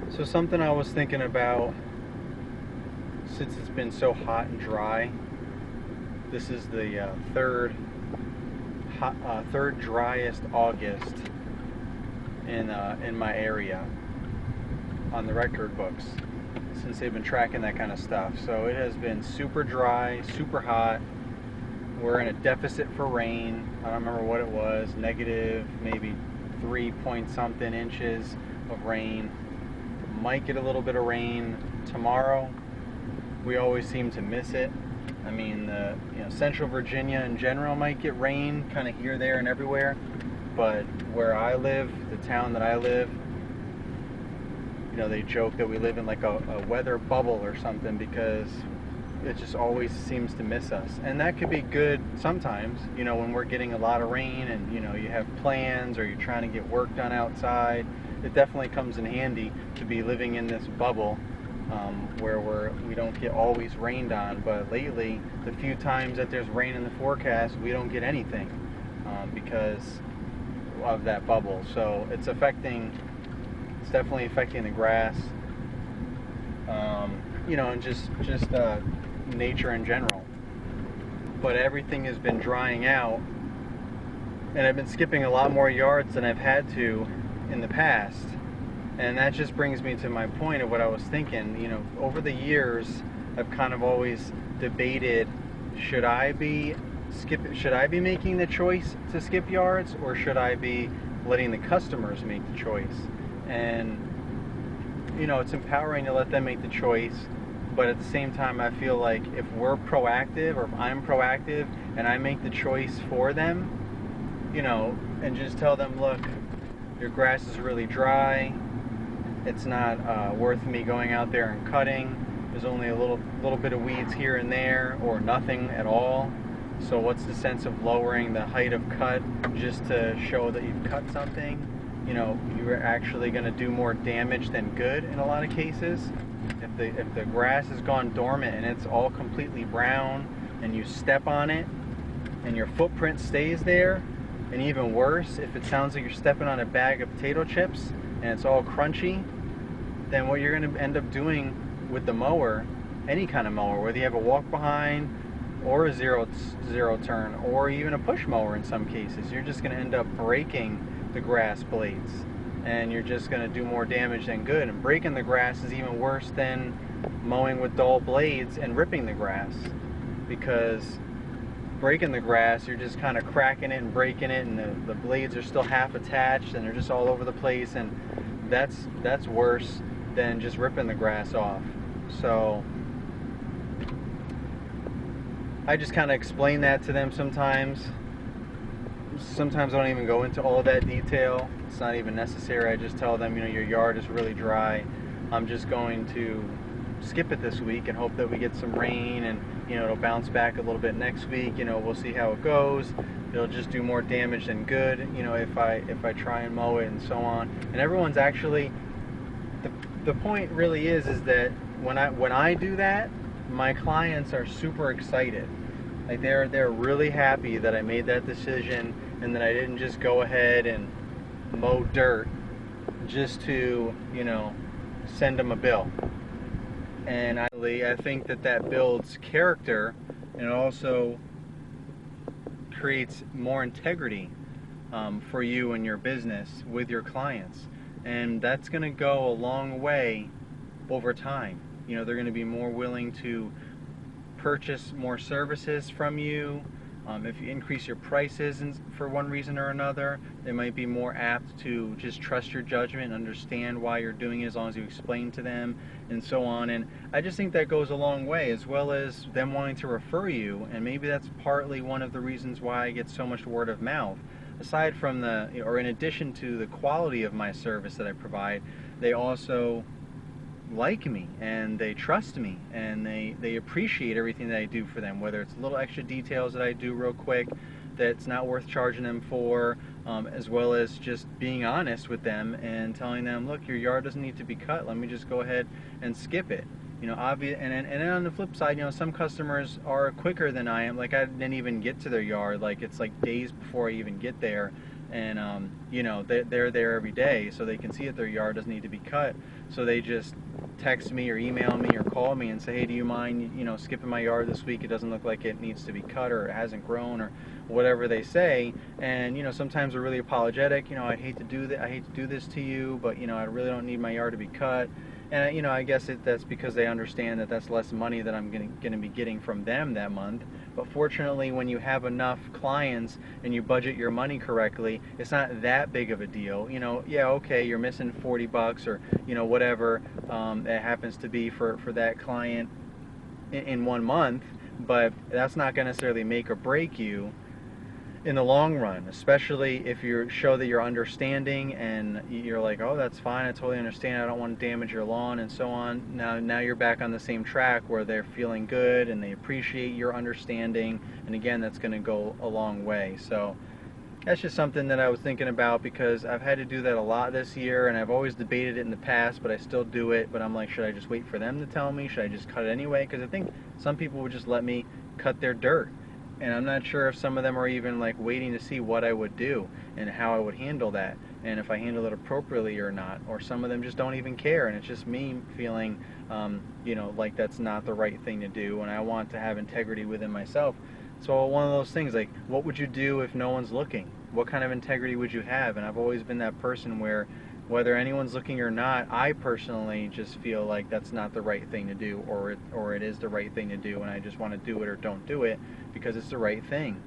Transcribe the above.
So something I was thinking about, since it's been so hot and dry, this is the third driest August in my area on the record books since they've been tracking that kind of stuff. So it has been super dry, super hot. We're in a deficit for rain. I don't remember what it was, negative maybe 3 point something inches of rain. Might get a little bit of rain tomorrow. We always seem to miss it. I mean, Central Virginia in general might get rain kind of here, there, and everywhere. But where I live, the town that I live, they joke that we live in like a weather bubble or something because it just always seems to miss us. And that could be good sometimes, when we're getting a lot of rain and, you have plans or you're trying to get work done outside. It definitely comes in handy to be living in this bubble where we don't get always rained on. But lately, the few times that there's rain in the forecast, we don't get anything because of that bubble. So it's definitely affecting the grass, and just nature in general. But everything has been drying out, and I've been skipping a lot more yards than I've had to in the past. And that just brings me to my point of what I was thinking. Over the years, I've kind of always debated, should I be making the choice to skip yards, or should I be letting the customers make the choice? And it's empowering to let them make the choice, but at the same time, I feel like if we're proactive, or if I'm proactive and I make the choice for them, and just tell them, look, your grass is really dry, it's not worth me going out there and cutting, there's only a little bit of weeds here and there, or nothing at all, so what's the sense of lowering the height of cut just to show that you've cut something? You're actually going to do more damage than good in a lot of cases. If the grass has gone dormant and it's all completely brown and you step on it and your footprint stays there, and even worse, if it sounds like you're stepping on a bag of potato chips and it's all crunchy, then what you're going to end up doing with the mower, any kind of mower, whether you have a walk behind or a zero turn or even a push mower in some cases, you're just going to end up breaking the grass blades, and you're just going to do more damage than good. And breaking the grass is even worse than mowing with dull blades and ripping the grass, because breaking the grass, you're just kind of cracking it and breaking it, and the blades are still half attached and they're just all over the place, and that's worse than just ripping the grass off. So I just kind of explain that to them sometimes. Sometimes I don't even go into all that detail. It's not even necessary. I just tell them, your yard is really dry. I'm just going to skip it this week and hope that we get some rain, and it'll bounce back a little bit next week. We'll see how it goes. It'll just do more damage than good, if I try and mow it and so on. And everyone's actually, the point really is that when I do that, my clients are super excited. Like they're really happy that I made that decision and that I didn't just go ahead and mow dirt just to, send them a bill. And I think that builds character, and it also creates more integrity for you and your business with your clients. And that's going to go a long way over time. They're going to be more willing to purchase more services from you. If you increase your prices for one reason or another, they might be more apt to just trust your judgment and understand why you're doing it, as long as you explain to them and so on. And I just think that goes a long way, as well as them wanting to refer you. And maybe that's partly one of the reasons why I get so much word of mouth. Aside from in addition to the quality of my service that I provide, they also like me and they trust me, and they appreciate everything that I do for them, whether it's little extra details that I do real quick that's not worth charging them for, as well as just being honest with them and telling them, look, your yard doesn't need to be cut, let me just go ahead and skip it. Obvious. And on the flip side, some customers are quicker than I am. Like, I didn't even get to their yard, like it's like days before I even get there, and you know, they're there every day, so they can see that their yard doesn't need to be cut. So they just text me or email me or call me and say, hey, do you mind, you know, skipping my yard this week? It doesn't look like it needs to be cut, or it hasn't grown, or whatever they say. And you know, sometimes they're really apologetic. You know, I hate to do that. I hate to do this to you, but you know, I really don't need my yard to be cut. And you know, I guess that's because they understand that that's less money that I'm going to be getting from them that month. But fortunately, when you have enough clients and you budget your money correctly, it's not that big of a deal. You know, yeah, okay, you're missing 40 bucks, or you know, whatever it happens to be for that client in 1 month, but that's not going to necessarily make or break you in the long run, especially if you show that you're understanding and you're like, oh, that's fine, I totally understand, I don't want to damage your lawn, and so on. Now you're back on the same track where they're feeling good and they appreciate your understanding, and again, that's going to go a long way. So that's just something that I was thinking about, because I've had to do that a lot this year, and I've always debated it in the past, but I still do it. But I'm like, should I just wait for them to tell me? Should I just cut it anyway? Because I think some people would just let me cut their dirt, and I'm not sure if some of them are even like waiting to see what I would do and how I would handle that, and if I handle it appropriately or not. Or some of them just don't even care, and it's just me feeling you know, like that's not the right thing to do, and I want to have integrity within myself. So one of those things, like, what would you do if no one's looking? What kind of integrity would you have? And I've always been that person where, whether anyone's looking or not, I personally just feel like that's not the right thing to do, or it is the right thing to do, and I just want to do it or don't do it because it's the right thing.